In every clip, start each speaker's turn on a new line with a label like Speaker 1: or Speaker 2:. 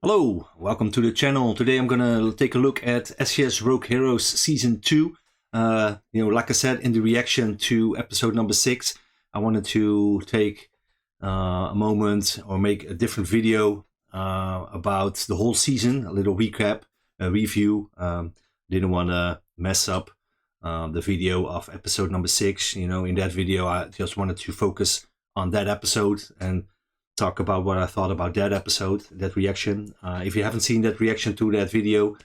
Speaker 1: Hello, welcome to the channel. Today I'm gonna take a look at SAS Rogue Heroes Season 2. Like I said in the reaction to episode number 6, I wanted to take a moment or make a different video about the whole season, a little recap, a review. Didn't want to mess up the video of episode number 6. In that video I just wanted to focus on that episode and talk about what I thought about that episode, that reaction. If you haven't seen that reaction to that video,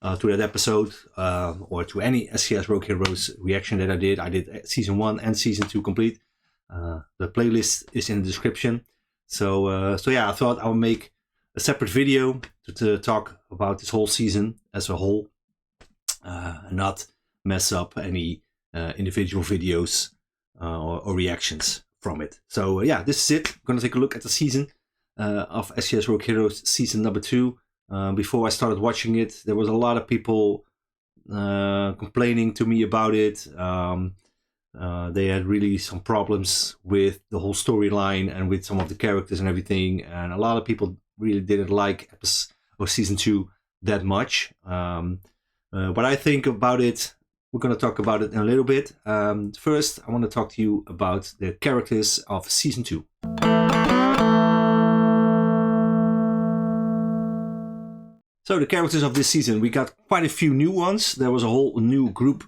Speaker 1: to that episode, or to any SAS Rogue Heroes reaction that I did season 1 and season 2 complete. The playlist is in the description. So yeah, I thought I would make a separate video to talk about this whole season as a whole, and not mess up any individual videos or reactions from it. So yeah, this is it. I'm gonna take a look at the season of SAS Rogue Heroes season number 2. Before I started watching it, there was a lot of people complaining to me about it. They had really some problems with the whole storyline and with some of the characters and everything, and a lot of people really didn't like season 2 that much. What I think about it, we're going to talk about it in a little bit. First, I want to talk to you about the characters of Season 2. So the characters of this season, we got quite a few new ones. There was a whole new group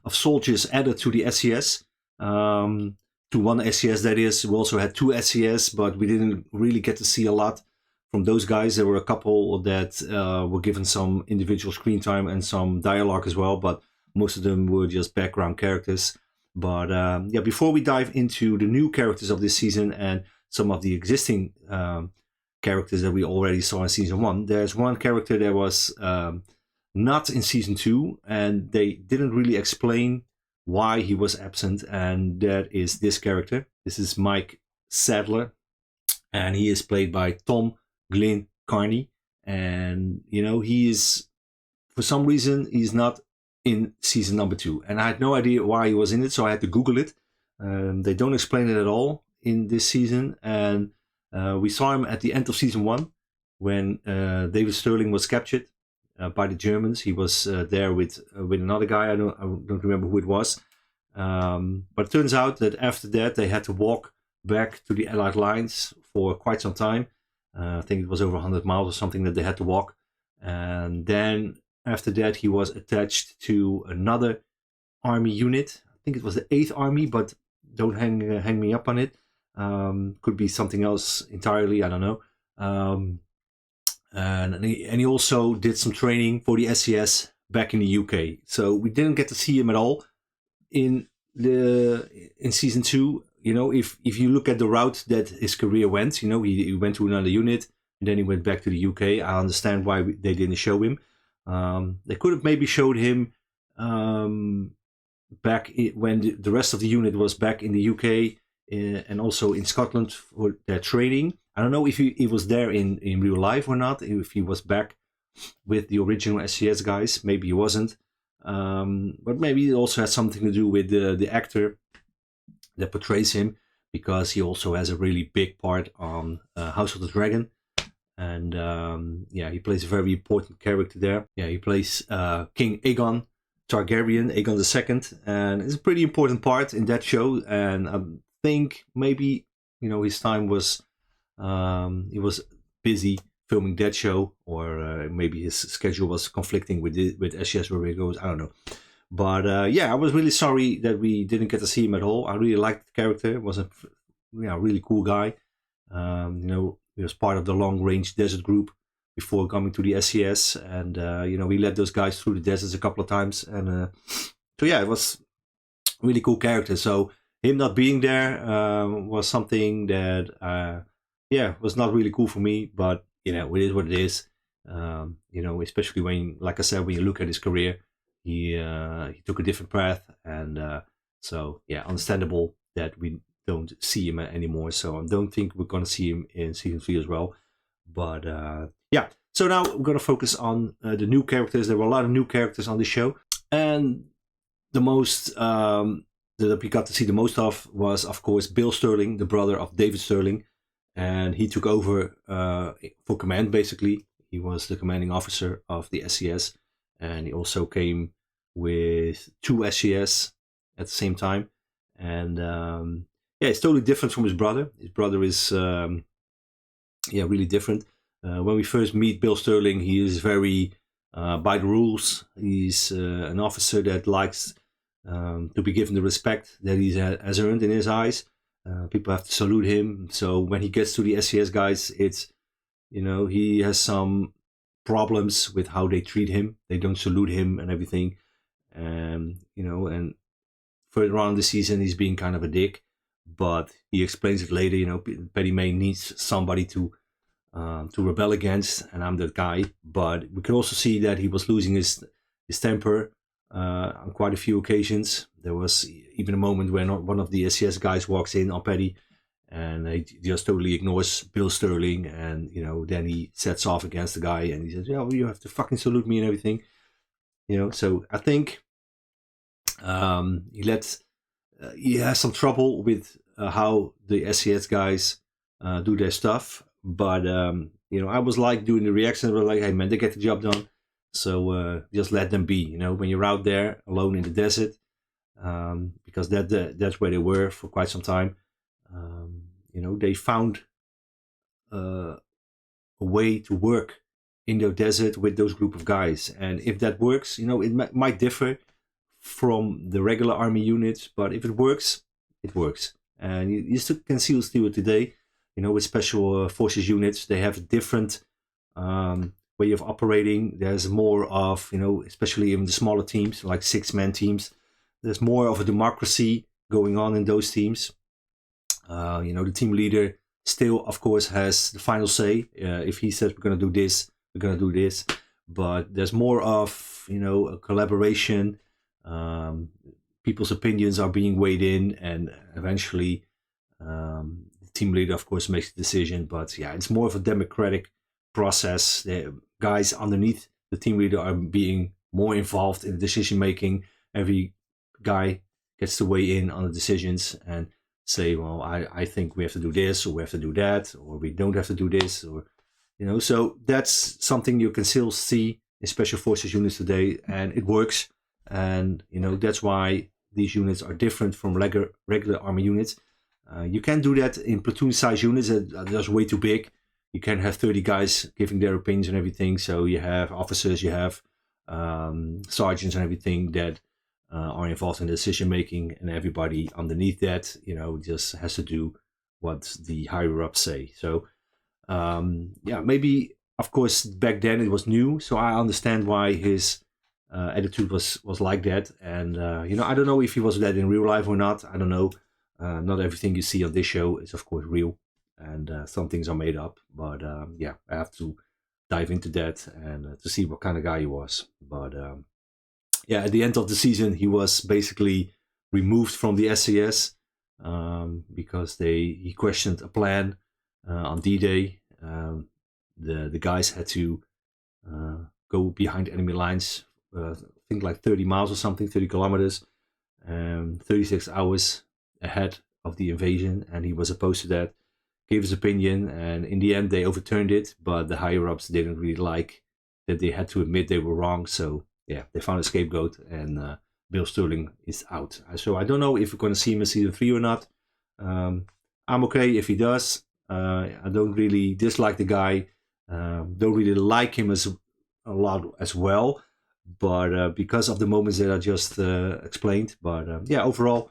Speaker 1: of soldiers added to the SES. To one SES, that is. We also had 2 SES, but we didn't really get to see a lot from those guys. There were a couple that were given some individual screen time and some dialogue as well, but most of them were just background characters. But yeah, before we dive into the new characters of this season and some of the existing characters that we already saw in season 1, there's one character that was not in season 2, and they didn't really explain why he was absent, and that is this character. This is Mike Sadler, and he is played by Tom Glyn Carney. And he is, for some reason, he's not in season number 2, and I had no idea why he was in it, so I had to Google it. They don't explain it at all in this season, and we saw him at the end of season 1 when David Sterling was captured by the Germans. He was there with another guy. I don't remember who it was, but it turns out that after that they had to walk back to the Allied lines for quite some time. I think it was over 100 miles or something that they had to walk, and then after that, he was attached to another army unit. I think it was the 8th Army, but don't hang me up on it. Could be something else entirely, I don't know. And he also did some training for the SES back in the UK. So we didn't get to see him at all in season 2. If you look at the route that his career went, he went to another unit and then he went back to the UK. I understand why they didn't show him. They could have maybe showed him back when the rest of the unit was back in the UK and also in Scotland for their training. I don't know if he was there in real life or not, if he was back with the original SCS guys. Maybe he wasn't, but maybe it also has something to do with the actor that portrays him, because he also has a really big part on House of the Dragon. And yeah, he plays a very important character there. Yeah, he plays King Aegon Targaryen, Aegon II, and it's a pretty important part in that show. And I think maybe his time was he was busy filming that show, or maybe his schedule was conflicting with SAS Rogue Heroes. I don't know. But yeah, I was really sorry that we didn't get to see him at all. I really liked the character. It was a really cool guy. He was part of the long-range desert group before coming to the SES, and we led those guys through the deserts a couple of times, and so yeah, it was a really cool character. So him not being there was something that was not really cool for me, but it is what it is. Especially when, like I said, when you look at his career, he took a different path, and so yeah, understandable that we don't see him anymore. So I don't think we're going to see him in season 3 as well. But yeah, so now we're going to focus on the new characters. There were a lot of new characters on the show, and the most that we got to see the most of was, of course, Bill Sterling, the brother of David Sterling, and he took over for command. Basically, He was the commanding officer of the SAS, and he also came with 2 SAS at the same time. And yeah, it's totally different from his brother. His brother is yeah, really different. When we first meet Bill Sterling, he is very by the rules. He's an officer that likes to be given the respect that he has earned in his eyes. People have to salute him. So when he gets to the SAS guys, it's, you know, he has some problems with how they treat him. They don't salute him and everything. You know, and further on in the season, he's being kind of a dick. But he explains it later. You know, Paddy May needs somebody to rebel against, and I'm that guy. But we can also see that he was losing his temper on quite a few occasions. There was even a moment when one of the SAS guys walks in on Paddy, and he just totally ignores Bill Sterling, and you know, then he sets off against the guy, and he says, "Yeah, well, you have to fucking salute me and everything." You know, so I think he has some trouble with how the SAS guys do their stuff. But you know, I was like doing the reactions, were like, "Hey man, they get the job done, so just let them be." You know, when you're out there alone in the desert, because that's where they were for quite some time. You know, they found a way to work in the desert with those group of guys, and if that works, you know, it might differ from the regular army units, but if it works, it works. And you still can still it today. You know, with special forces units, they have a different way of operating. There's more of, you know, especially in the smaller teams, like 6-man teams, there's more of a democracy going on in those teams. You know, the team leader still, of course, has the final say. If he says we're going to do this, we're going to do this. But there's more of, you know, a collaboration. People's opinions are being weighed in, and eventually the team leader, of course, makes the decision. But yeah, it's more of a democratic process. The guys underneath the team leader are being more involved in the decision making. Every guy gets to weigh in on the decisions and say, well, I think we have to do this, or we have to do that, or we don't have to do this, or, you know. So that's something you can still see in special forces units today, and it works. And you know, that's why these units are different from regular army units. You can do that in platoon size units that are just way too big. You can have 30 guys giving their opinions and everything. So you have officers, you have sergeants and everything that are involved in decision making, and everybody underneath that, you know, just has to do what the higher ups say. So yeah, maybe, of course, back then it was new, so I understand why his attitude was like that. And you know, I don't know if he was that in real life or not. I don't know. Not everything you see on this show is, of course, real, and some things are made up. But yeah, I have to dive into that and to see what kind of guy he was. But yeah, at the end of the season, he was basically removed from the SAS because he questioned a plan on D-Day. The guys had to go behind enemy lines, I think like 30 miles or something, 30 kilometers, 36 hours ahead of the invasion, and he was opposed to that, gave his opinion, and in the end they overturned it, but the higher ups didn't really like that they had to admit they were wrong. So yeah, they found a scapegoat, and Bill Sterling is out. So I don't know if we're going to see him in season 3 or not. I'm okay if he does. I don't really dislike the guy, don't really like him as a lot as well, but because of the moments that I just explained. But yeah, overall,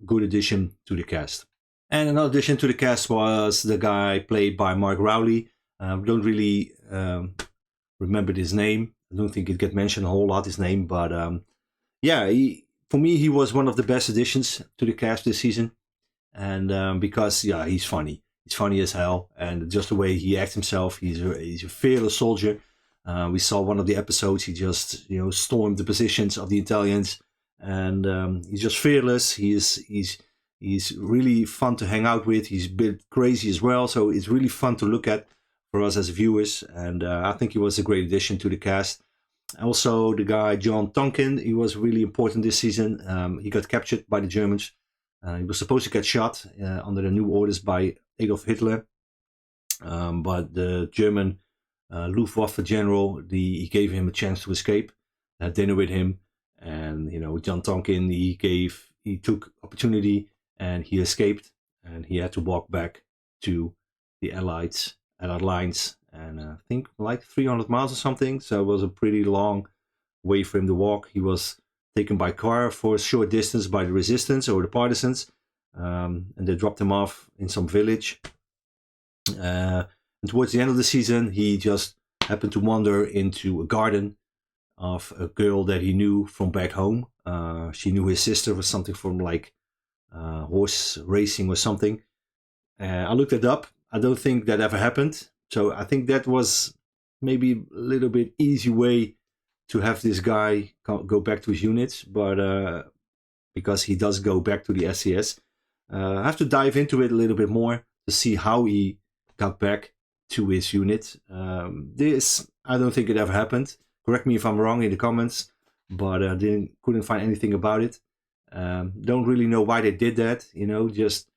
Speaker 1: good addition to the cast. And another addition to the cast was the guy played by Mark Rowley. Don't really remember his name. I don't think it gets mentioned a whole lot, his name. But yeah, for me, he was one of the best additions to the cast this season. And because, yeah, he's funny. He's funny as hell. And just the way he acts himself, he's a fearless soldier. We saw one of the episodes, he just, you know, stormed the positions of the Italians. And he's just fearless. He's really fun to hang out with. He's a bit crazy as well, so it's really fun to look at for us as viewers. And I think he was a great addition to the cast. Also, the guy John Tonkin, he was really important this season. He got captured by the Germans. He was supposed to get shot under the new orders by Adolf Hitler, but the German Luftwaffe general. He gave him a chance to escape, had dinner with him, and John Tonkin, he took opportunity and he escaped, and he had to walk back to the Allied lines, and I think like 300 miles or something. So it was a pretty long way for him to walk. He was taken by car for a short distance by the resistance or the partisans, and they dropped him off in some village. And towards the end of the season, he just happened to wander into a garden of a girl that he knew from back home. She knew his sister was something from like horse racing or something. I looked it up. I don't think that ever happened. So I think that was maybe a little bit easy way to have this guy go back to his units, but because he does go back to the SAS. I have to dive into it a little bit more to see how he got back to his unit. This, I don't think it ever happened. Correct me if I'm wrong in the comments, but I couldn't find anything about it. Don't really know why they did that. Just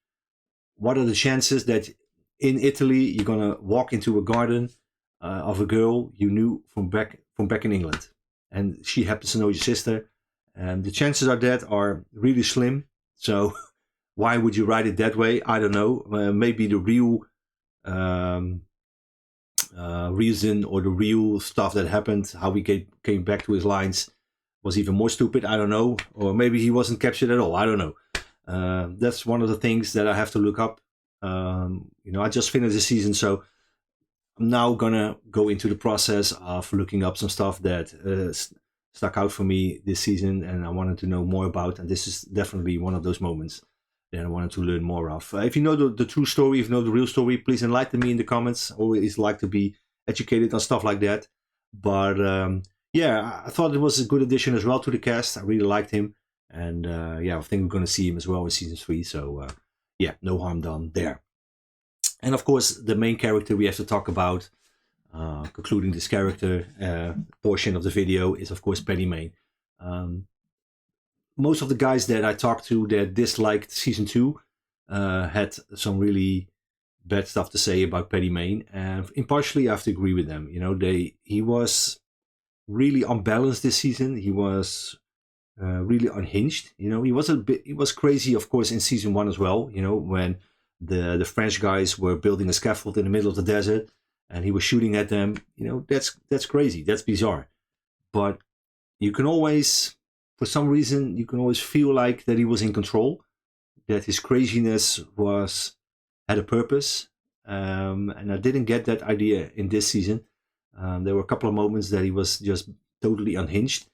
Speaker 1: what are the chances that in Italy you're gonna walk into a garden of a girl you knew from back in England, and she happens to know your sister, and the chances are really slim. So why would you write it that way? I don't know. Maybe the real reason or the real stuff that happened, how he came back to his lines, was even more stupid. I don't know. Or maybe he wasn't captured at all. I don't know. That's one of the things that I have to look up. I just finished the season, so I'm now gonna go into the process of looking up some stuff that stuck out for me this season and I wanted to know more about, and this is definitely one of those moments that I wanted to learn more of. If you know the true story, if you know the real story, please enlighten me in the comments. Always like to be educated on stuff like that. But yeah, I thought it was a good addition as well to the cast. I really liked him, and yeah, I think we're going to see him as well in season 3. So yeah, no harm done there. And of course, the main character we have to talk about, concluding this character portion of the video, is of course Penny Main. Most of the guys that I talked to that disliked season 2 had some really bad stuff to say about Penny Main, and impartially I have to agree with them. He was really unbalanced this season. He was really unhinged. He was crazy, of course, in season 1 as well. When the French guys were building a scaffold in the middle of the desert and he was shooting at them. That's crazy. That's bizarre. But you can always, for some reason, you can always feel like that he was in control, that his craziness had a purpose. And I didn't get that idea in this season. There were a couple of moments that he was just totally unhinged.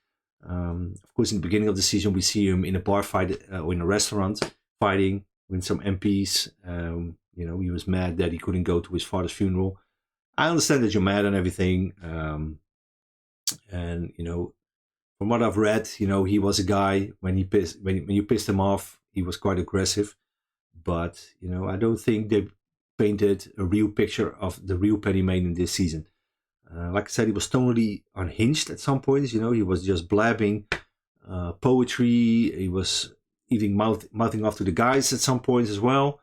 Speaker 1: Of course, in the beginning of the season, we see him in a bar fight or in a restaurant fighting with some MPs. He was mad that he couldn't go to his father's funeral. I understand that you're mad and everything. And from what I've read, he was a guy when you pissed him off, he was quite aggressive. But I don't think they painted a real picture of the real Penny Main in this season. Like I said, he was totally unhinged at some points. He was just blabbing poetry. He was even mouthing off to the guys at some points as well.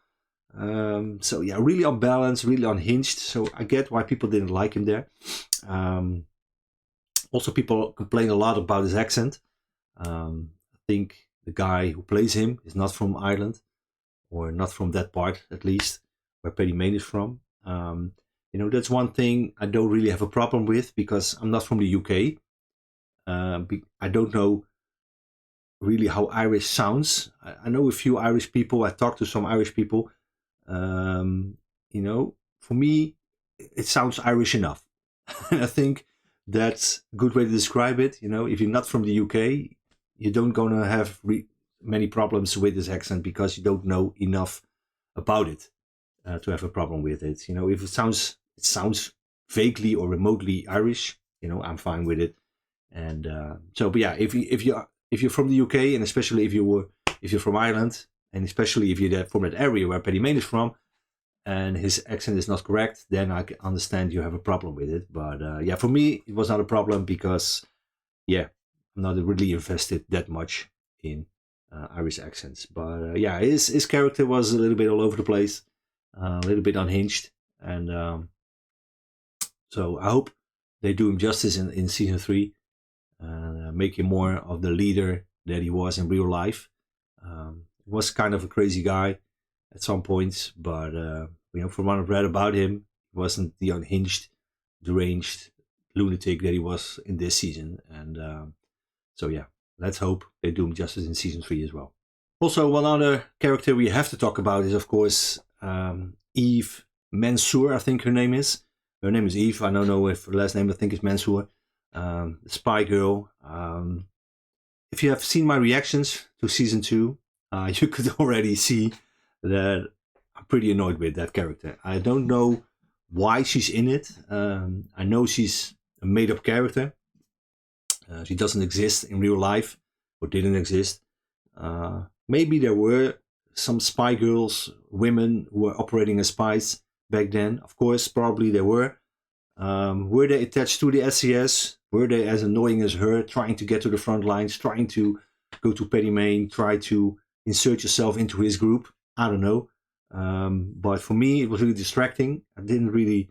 Speaker 1: So yeah, really unbalanced, really unhinged. So I get why people didn't like him there. Also, people complain a lot about his accent. I think the guy who plays him is not from Ireland, or not from that part, at least, where Penny Main is from. That's one thing I don't really have a problem with, because I'm not from the UK. I don't know really how Irish sounds. I know a few Irish people. I talked to some Irish people. For me, it sounds Irish enough. And I think that's a good way to describe it. If you're not from the UK, you don't gonna have many problems with this accent, because you don't know enough about it to have a problem with it. If it sounds vaguely or remotely Irish, I'm fine with it. And but yeah, if you're from the UK, and especially if you're from Ireland, and especially if you're from that area where Penny Main is from, and his accent is not correct, then I can understand you have a problem with it. But yeah, for me, it was not a problem, because yeah, I'm not really invested that much in Irish accents. But yeah, his character was a little bit all over the place, a little bit unhinged, and So I hope they do him justice in season 3 and make him more of the leader that he was in real life. He was kind of a crazy guy at some points, but from what I've read about him, he wasn't the unhinged, deranged lunatic that he was in this season. And so yeah, let's hope they do him justice in season 3 as well. Also, one other character we have to talk about is, of course, Eve Mansour, I think her name is. Her name is Eve. I don't know if her last name, I think, is Mansour. The spy girl. If you have seen my reactions to season 2, you could already see that I'm pretty annoyed with that character. I don't know why she's in it. I know she's a made-up character. She doesn't exist in real life, or didn't exist. Maybe there were some spy girls, women who were operating as spies back then. Of course, probably there were. Were they attached to the SAS? Were they as annoying as her, trying to get to the front lines, trying to go to Petty Main, try to insert yourself into his group? I don't know. But for me, it was really distracting. I didn't really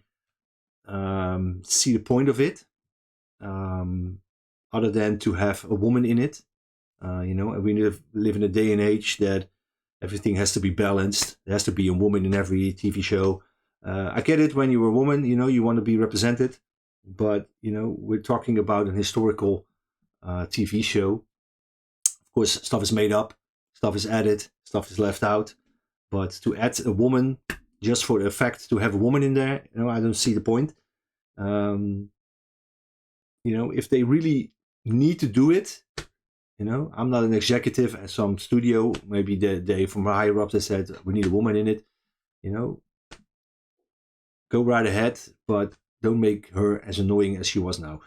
Speaker 1: see the point of it, other than to have a woman in it. We live in a day and age that everything has to be balanced. There has to be a woman in every TV show. I get it, when you're a woman, you want to be represented. But, we're talking about an historical TV show. Of course, stuff is made up, stuff is added, stuff is left out. But to add a woman just for the fact to have a woman in there, I don't see the point. If they really need to do it, I'm not an executive at some studio. Maybe they from higher up, they said, we need a woman in it. Go right ahead, but don't make her as annoying as she was now.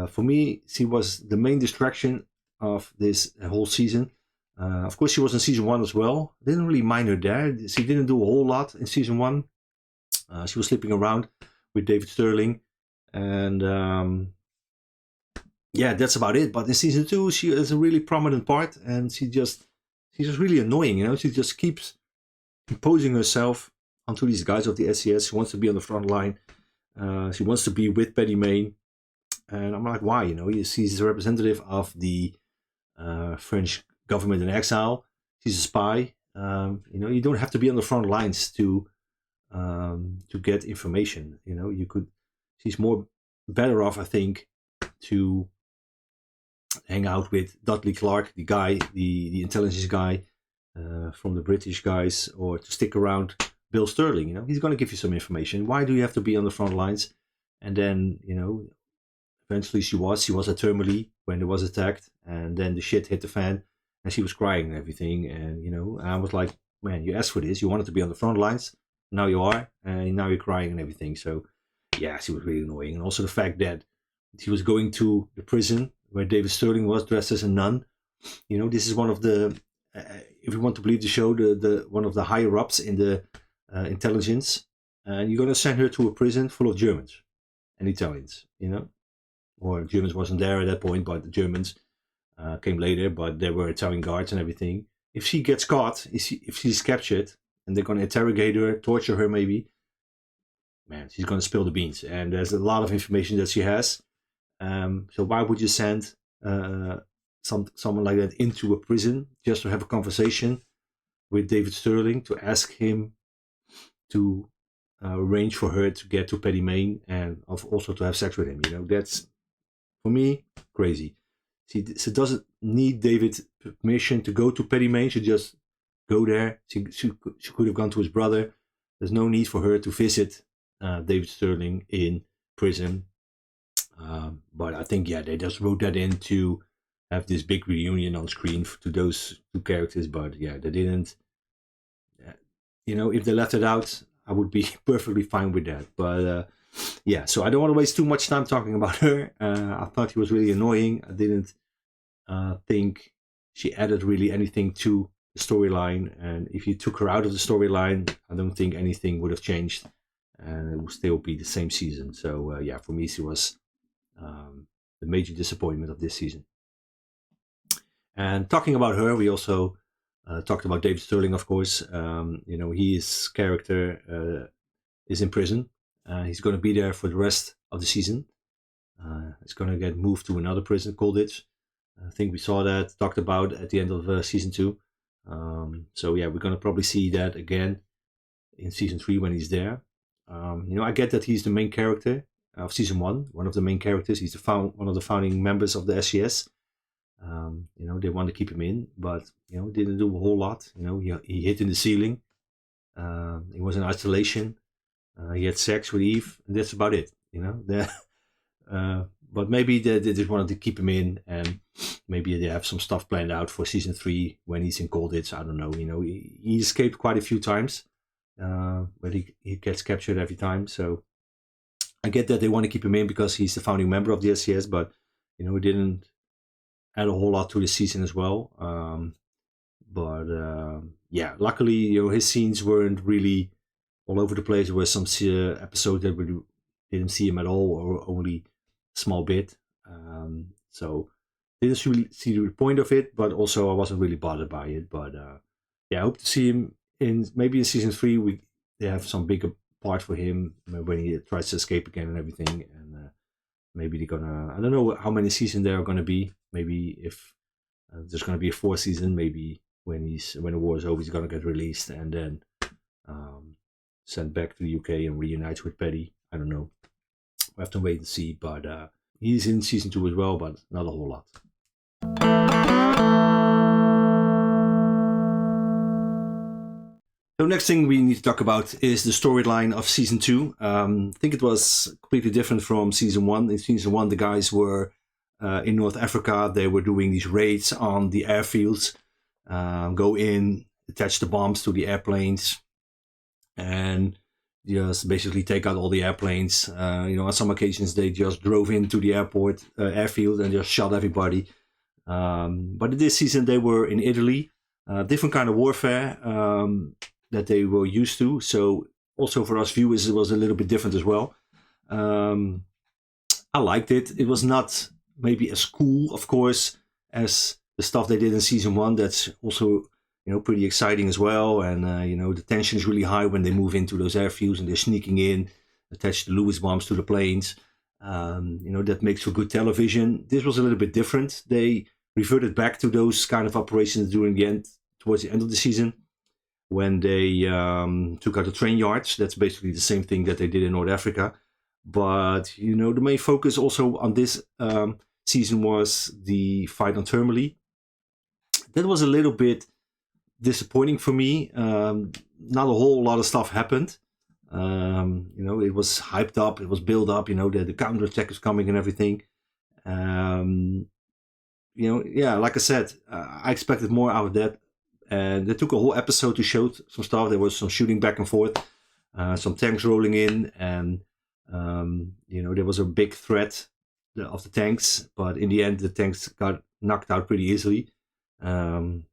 Speaker 1: For me, she was the main distraction of this whole season. Of course, she was in season 1 as well. I didn't really mind her there. She didn't do a whole lot in season 1. She was sleeping around with David Sterling. And that's about it. But in season 2, she is a really prominent part. And she's just really annoying. She just keeps imposing herself onto these guys of the SAS. She wants to be on the front line. She wants to be with Petty Main. And I'm like, why? She's a representative of the French government in exile. She's a spy. You don't have to be on the front lines to get information. She's more better off, I think, to hang out with Dudley Clark, the guy, the intelligence guy from the British guys, or to stick around Bill Sterling. He's going to give you some information. Why do you have to be on the front lines? And then, eventually she was at Termoli when it was attacked, and then the shit hit the fan, and she was crying and everything. And I was like, man, you asked for this. You wanted to be on the front lines. Now you are, and now you're crying and everything. So yeah, she was really annoying. And also the fact that she was going to the prison where David Sterling was dressed as a nun. This is one of the, if you want to believe the show, the one of the higher ups in the intelligence, and you're going to send her to a prison full of Germans and Italians, or Germans wasn't there at that point, but the Germans came later, but there were Italian guards and everything. If she gets caught, if she's captured, and they're going to interrogate her, torture her maybe, man, she's going to spill the beans. And there's a lot of information that she has. So why would you send someone like that into a prison just to have a conversation with David Sterling, to ask him to arrange for her to get to Petty Main, and also to have sex with him? That's, for me, crazy. She doesn't need David's permission to go to Petty Main. She just go there. She could have gone to his brother. There's no need for her to visit David Sterling in prison. But I think, they just wrote that in to have this big reunion on screen to those two characters. But they didn't. If they left it out, I would be perfectly fine with that. But so I don't want to waste too much time talking about her. I thought she was really annoying. I didn't think she added really anything to the storyline. And if you took her out of the storyline, I don't think anything would have changed. And it would still be the same season. So for me, she was the major disappointment of this season. And talking about her, we also talked about David Sterling, of course. His character is in prison. He's going to be there for the rest of the season. He's going to get moved to another prison, Colditch. I think we saw that, talked about at the end of season 2. So yeah, we're going to probably see that again in season 3 when he's there. I get that he's the main character of season 1, one of the main characters. He's one of the founding members of the SCS. They want to keep him in, but didn't do a whole lot. He hit in the ceiling. He was in isolation. He had sex with Eve, and that's about it. But maybe they just wanted to keep him in, and maybe they have some stuff planned out for season 3 when he's in Colditch. I don't know. He escaped quite a few times, but he gets captured every time. So I get that they want to keep him in because he's the founding member of the SCS, but it didn't add a whole lot to the season as well. Yeah, luckily his scenes weren't really all over the place. There were some episodes that we didn't see him at all, or only a small bit. So didn't really see the point of it, but also I wasn't really bothered by it. But yeah, I hope to see him maybe in season 3. They have some bigger part for him when he tries to escape again and everything. And maybe they're gonna, I don't know how many seasons there are gonna be. Maybe if there's gonna be a 4th season, maybe when the war is over, he's gonna get released and then sent back to the UK and reunites with Paddy. I don't know. We have to wait and see. But he's in season 2 as well, but not a whole lot. So next thing we need to talk about is the storyline of season 2. I think it was completely different from season 1. In season 1, the guys were in North Africa. They were doing these raids on the airfields, go in, attach the bombs to the airplanes, and just basically take out all the airplanes. On some occasions they just drove into the airfield and just shot everybody. But in this season they were in Italy, different kind of warfare that they were used to. So also for us viewers it was a little bit different as well. I liked it. It was not maybe as cool, of course, as the stuff they did in season 1. That's also pretty exciting as well. And the tension is really high when they move into those airfields and they're sneaking in, attach the Lewis bombs to the planes. That makes for good television. This was a little bit different. They reverted back to those kind of operations towards the end of the season, when they took out the train yards. That's basically the same thing that they did in North Africa. But the main focus also on this season was the fight on Termoli. That was a little bit disappointing for me. Not a whole lot of stuff happened. It was hyped up, it was built up, the counterattack is coming and everything. Yeah, like I said, I expected more out of that. And they took a whole episode to show some stuff. There was some shooting back and forth, some tanks rolling in, and there was a big threat of the tanks, but in the end the tanks got knocked out pretty easily. Didn't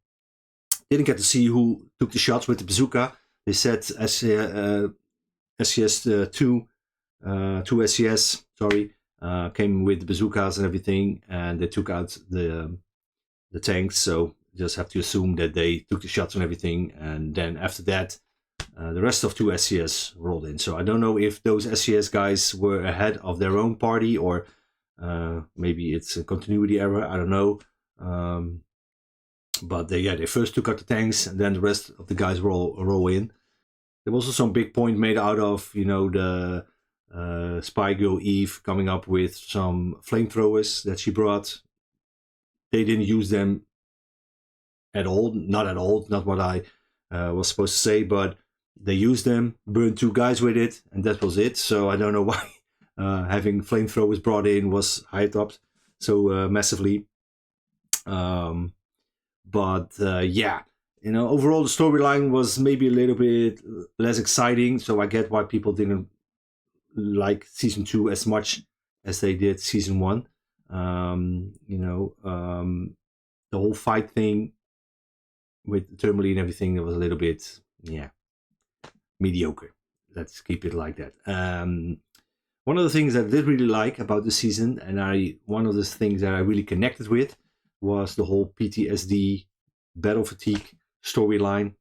Speaker 1: get to see who took the shots with the bazooka. They said SCS 2 SCS, came with the bazookas and everything, and they took out the tanks. So just have to assume that they took the shots and everything, and then after that the rest of 2 SCS rolled in. So I don't know if those SCS guys were ahead of their own party, or maybe it's a continuity error, I don't know. But they first took out the tanks, and then the rest of the guys roll in. There was also some big point made out of the spy girl Eve coming up with some flamethrowers that she brought. They didn't use them at all, not what I was supposed to say, but they used them, burned 2 guys with it, and that was it. So I don't know why having flamethrowers brought in was hyped up so massively. Yeah, overall the storyline was maybe a little bit less exciting, so I get why people didn't like season 2 as much as they did season 1. The whole fight thing with Termoli and everything, it was a little bit, mediocre. Let's keep it like that. One of the things that I did really like about the season, and one of the things that I really connected with, was the whole PTSD battle fatigue storyline.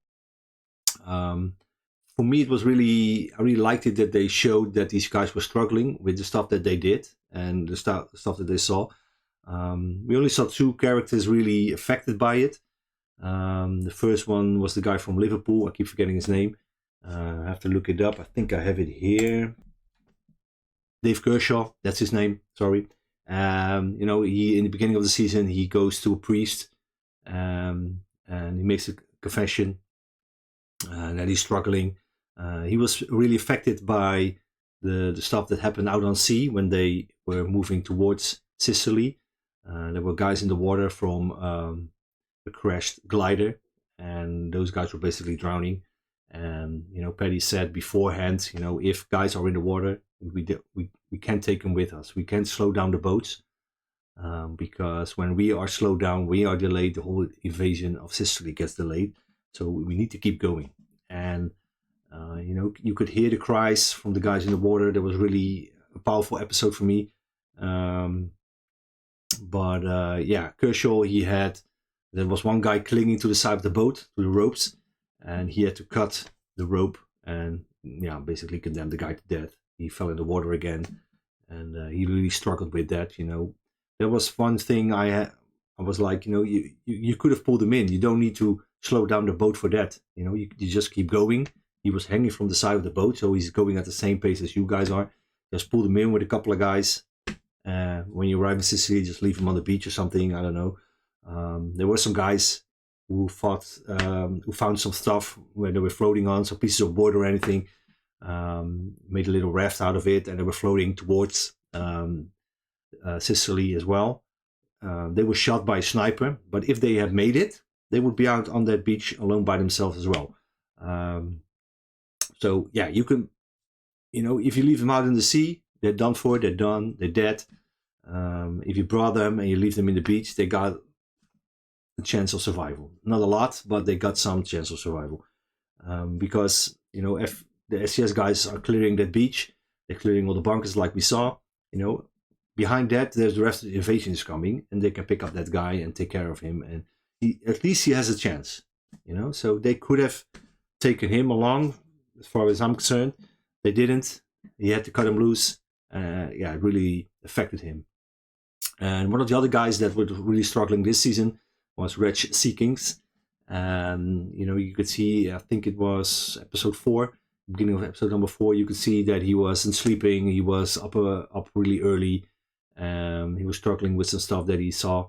Speaker 1: for me, it was really, I really liked it that they showed that these guys were struggling with the stuff that they did and the stuff that they saw. We only saw 2 characters really affected by it. The first one was the guy from Liverpool. I keep forgetting his name. I have to look it up. I think I have it here. Dave Kershaw, that's his name. Sorry. You know, he in the beginning of the season he goes to a priest, and he makes a confession that he's struggling. He was really affected by the stuff that happened out on sea when they were moving towards Sicily. There were guys in the water from a crashed glider, and those guys were basically drowning. And you know, Paddy said beforehand, you know, if guys are in the water, we can't take them with us. We can't slow down the boats, because when we are slowed down, we are delayed. The whole invasion of Sicily gets delayed. So we need to keep going. And you know, you could hear the cries from the guys in the water. That was really a powerful episode for me. Yeah, Kershaw, there was one guy clinging to the side of the boat, to the ropes, and he had to cut the rope and, yeah, basically condemn the guy to death. He fell in the water again, and he really struggled with that. You know, there was one thing I was like, you know, you could have pulled him in. You don't need to slow down the boat for that. You know, you just keep going. He was hanging from the side of the boat, so he's going at the same pace as you guys are. Just pull him in with a couple of guys. When you arrive in Sicily, just leave him on the beach or something. I don't know. There were some guys who found some stuff where they were floating on, some pieces of board or anything. Made a little raft out of it, and they were floating towards Sicily as well. They were shot by a sniper, but if they had made it, they would be out on that beach alone by themselves as well. So yeah, you can, you know, if you leave them out in the sea, they're done for, they're done, they're dead. If you brought them and you leave them in the beach, they got a chance of survival. Not a lot, but they got some chance of survival. Because, you know, if the SAS guys are clearing that beach, they're clearing all the bunkers like we saw, you know, behind that, there's the rest of the invasion is coming, and they can pick up that guy and take care of him, and at least he has a chance, you know. So they could have taken him along, as far as I'm concerned. They didn't. He had to cut him loose. Yeah, it really affected him. And one of the other guys that were really struggling this season was Reg Seekings. And you know, you could see, I think it was episode 4, beginning of episode number 4, you could see that he wasn't sleeping. He was up really early. He was struggling with some stuff that he saw,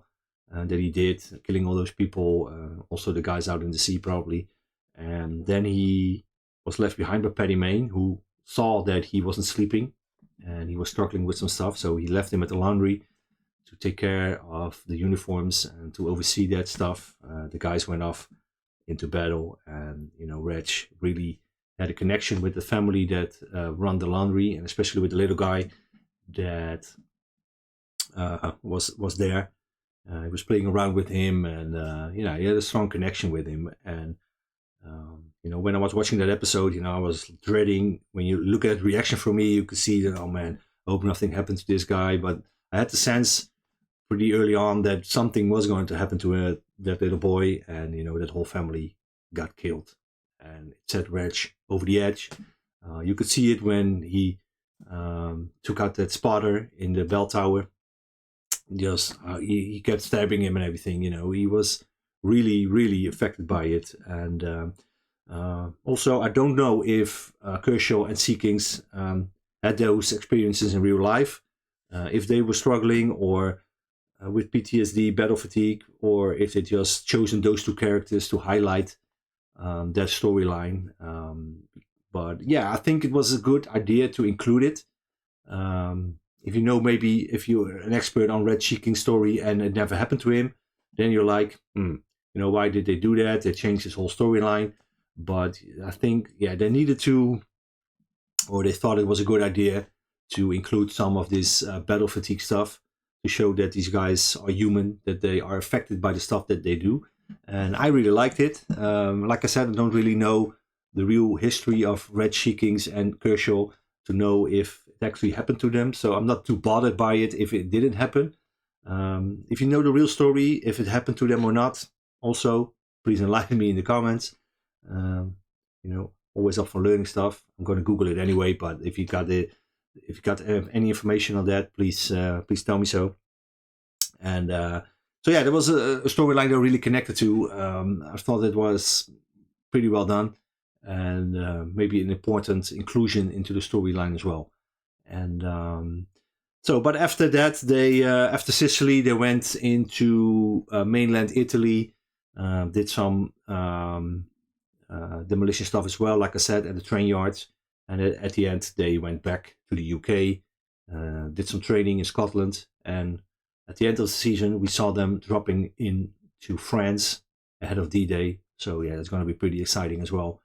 Speaker 1: that he did, killing all those people, also the guys out in the sea probably. And then he was left behind by Paddy Mayne, who saw that he wasn't sleeping and he was struggling with some stuff. So he left him at the laundry to take care of the uniforms and to oversee that stuff. The guys went off into battle, and you know, Reg really had a connection with the family that run the laundry, and especially with the little guy that was there. He was playing around with him, and you know, he had a strong connection with him. And you know, when I was watching that episode, you know, I was dreading. When you look at the reaction from me, you could see that, oh man, I hope nothing happened to this guy. But I had the sense pretty early on that something was going to happen to that little boy, and you know, that whole family got killed, and it set Reg over the edge. You could see it when he took out that spotter in the bell tower. Just he kept stabbing him and everything. You know, he was really affected by it. And also, I don't know if Kershaw and Seekings had those experiences in real life, if they were struggling or with PTSD, battle fatigue, or if they just chosen those 2 characters to highlight that storyline. But yeah, I think it was a good idea to include it. If you know, maybe if you're an expert on Reg Seeking's story and it never happened to him, then you're like, you know, why did they do that? They changed his whole storyline. But I think, yeah, they needed to, or they thought it was a good idea to include some of this battle fatigue stuff to show that these guys are human, that they are affected by the stuff that they do. And I really liked it. Like I said, I don't really know the real history of Reg Seekings and Kershaw to know if it actually happened to them. So I'm not too bothered by it if it didn't happen. If you know the real story, if it happened to them or not, also please enlighten me in the comments. You know, always up for learning stuff. I'm going to Google it anyway, but if you got any information on that, please tell me so. And so yeah, there was a storyline that really connected to. I thought it was pretty well done, and maybe an important inclusion into the storyline as well. And but after that, after Sicily, they went into mainland Italy, did some demolition stuff as well, like I said, at the train yards. And at the end, they went back to the UK, did some training in Scotland, and at the end of the season, we saw them dropping into France ahead of D-Day. So yeah, it's going to be pretty exciting as well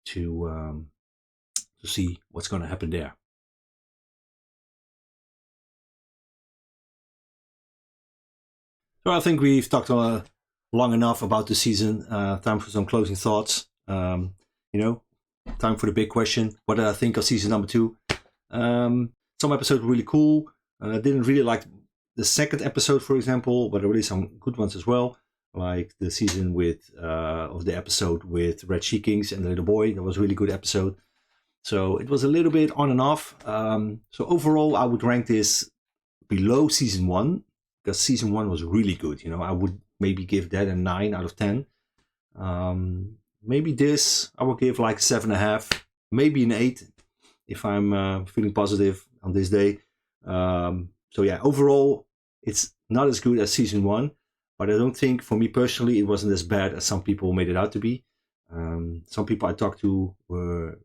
Speaker 1: to see what's going to happen there. So I think we've talked long enough about the season. Time for some closing thoughts. Time for the big question. What did I think of season number 2? Some episodes were really cool. I didn't really like the second episode, for example, but there were really some good ones as well. Like the season of the episode with Red She Kings and the little boy. That was a really good episode. So it was a little bit on and off. So overall, I would rank this below season 1, because season 1 was really good. I would maybe give that a 9 out of 10. Maybe this I would give like 7.5, maybe an 8 if I'm feeling positive on this day. So yeah, overall, it's not as good as season 1, but I don't think, for me personally, it wasn't as bad as some people made it out to be. Some people I talked to were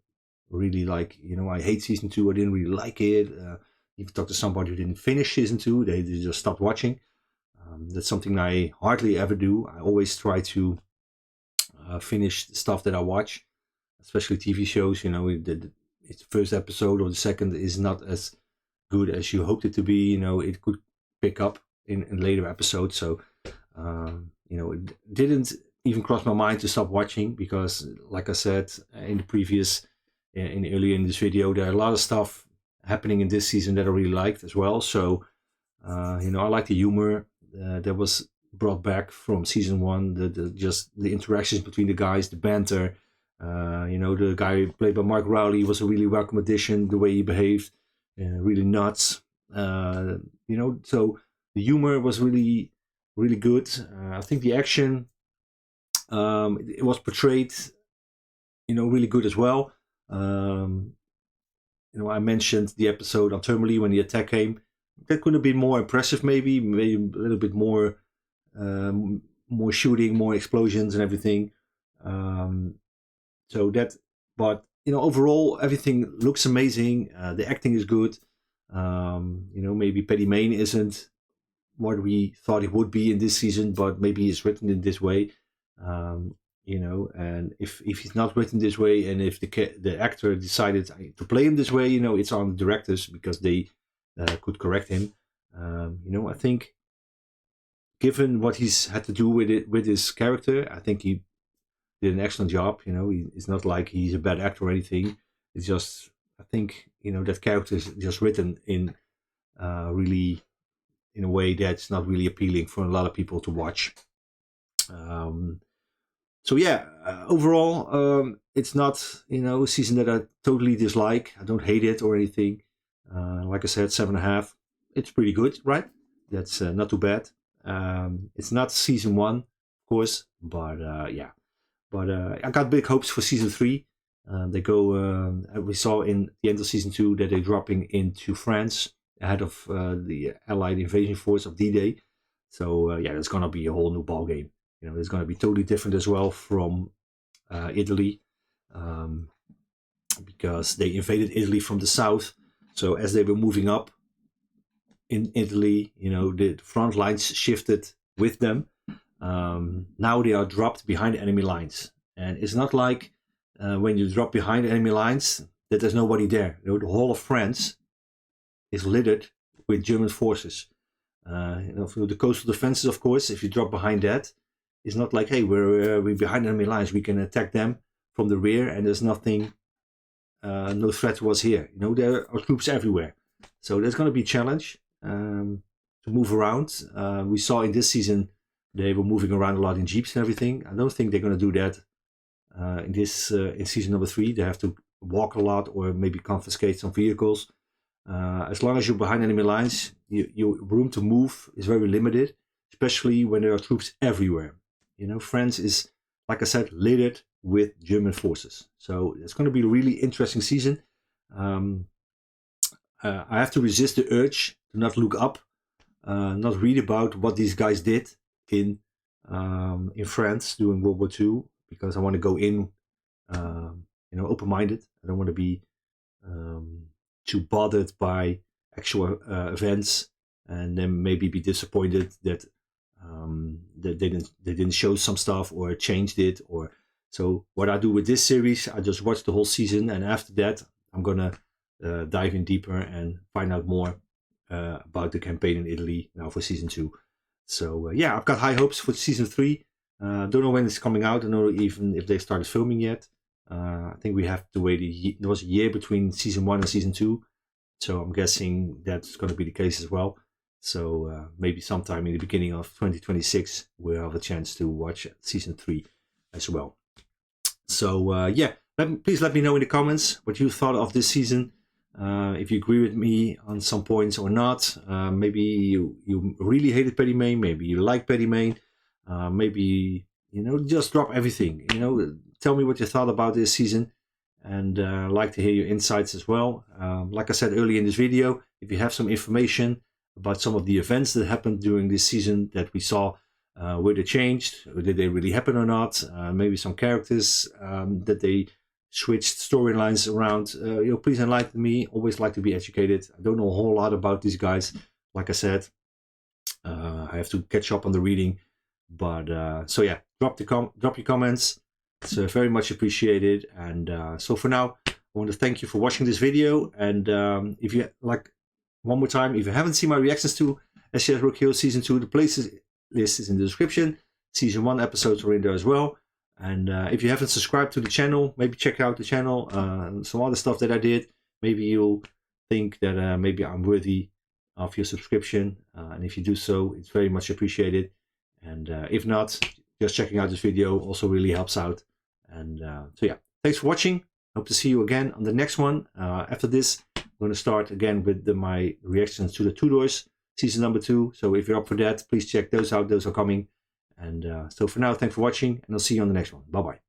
Speaker 1: really like, I hate season 2, I didn't really like it. Even talked to somebody who didn't finish season 2, they just stopped watching. That's something I hardly ever do. I always try to finish the stuff that I watch, especially TV shows. Its first episode or the second is not as good as you hoped it to be. It could pick up in later episodes. So, it didn't even cross my mind to stop watching, because, like I said earlier in this video, there are a lot of stuff happening in this season that I really liked as well. So, I like the humor that was brought back from season 1. The interactions between the guys, the banter. The guy played by Mark Rowley was a really welcome addition. The way he behaved, really nuts. So the humor was really, really good. I think the action, it was portrayed, really good as well. I mentioned the episode on Termoli when the attack came. That could have been more impressive, maybe a little bit more shooting, more explosions and everything. But overall, everything looks amazing. The acting is good. Maybe Paddy Mayne isn't what we thought it would be in this season, but maybe it's written in this way. And if he's not written this way, and if the actor decided to play him this way, it's on the directors, because they could correct him. I think, given what he's had to do with his character, I think he did an excellent job. It's not like he's a bad actor or anything. It's just, I think, that character is just written in really in a way that's not really appealing for a lot of people to watch. So yeah, overall, it's not a season that I totally dislike. I don't hate it or anything. Like I said, 7.5. It's pretty good, right? That's not too bad. It's not season 1, of course, but yeah. But I got big hopes for season 3. They go. We saw in the end of season 2 that they're dropping into France ahead of the Allied invasion force of D-Day. So yeah, there's gonna be a whole new ball game. It's gonna be totally different as well from Italy, because they invaded Italy from the south. So as they were moving up in Italy, the front lines shifted with them. Now they are dropped behind enemy lines, and it's not like when you drop behind enemy lines that there's nobody there. The whole of France is littered with German forces. For the coastal defenses, of course, if you drop behind that, it's not like, hey, we're behind enemy lines, we can attack them from the rear, and there's nothing, no threat to us here. There are troops everywhere, so there's going to be a challenge to move around. We saw in this season they were moving around a lot in jeeps and everything. I don't think they're going to do that in season number 3. They have to walk a lot or maybe confiscate some vehicles. As long as you're behind enemy lines, your room to move is very limited, especially when there are troops everywhere. You know, France is, like I said, littered with German forces. So it's going to be a really interesting season. I have to resist the urge to not look up, not read about what these guys did in France during World War II, because I want to go in, open-minded. I don't want to be too bothered by actual events, and then maybe be disappointed that that they didn't show some stuff or changed it. Or so what I do with this series, I just watch the whole season, and after that I'm gonna dive in deeper and find out more about the campaign in Italy now for season 2. So yeah, I've got high hopes for season 3. Don't know when it's coming out. I don't know even if they started filming yet. I think we have to wait there was a year between season 1 and season 2, so I'm guessing that's going to be the case as well. So maybe sometime in the beginning of 2026 we'll have a chance to watch season 3 as well. So yeah, please let me know in the comments what you thought of this season. If you agree with me on some points or not. Maybe you really hated Petty Main, maybe you like Petty Main, maybe, just drop everything. Tell me what you thought about this season, and I'd like to hear your insights as well. Like I said earlier in this video, if you have some information about some of the events that happened during this season that we saw, were they changed, or did they really happen or not, maybe some characters that they switched storylines around, please enlighten me. Always like to be educated. I don't know a whole lot about these guys. Like I said, I have to catch up on the reading. But so yeah, drop your comments. It's very much appreciated. And so for now, I want to thank you for watching this video. And if you like, one more time, if you haven't seen my reactions to SAS Rogue Heroes Season 2, the playlist is in the description. Season 1 episodes are in there as well. And if you haven't subscribed to the channel, maybe check out the channel, some other stuff that I did. Maybe you'll think that maybe I'm worthy of your subscription. And if you do so, it's very much appreciated. And if not, just checking out this video also really helps out. And so yeah, thanks for watching. Hope to see you again on the next one. After this, I'm going to start again with my reactions to the Tudors season number 2. So if you're up for that, please check those out. Those are coming. And so for now, thanks for watching, and I'll see you on the next one. Bye-bye.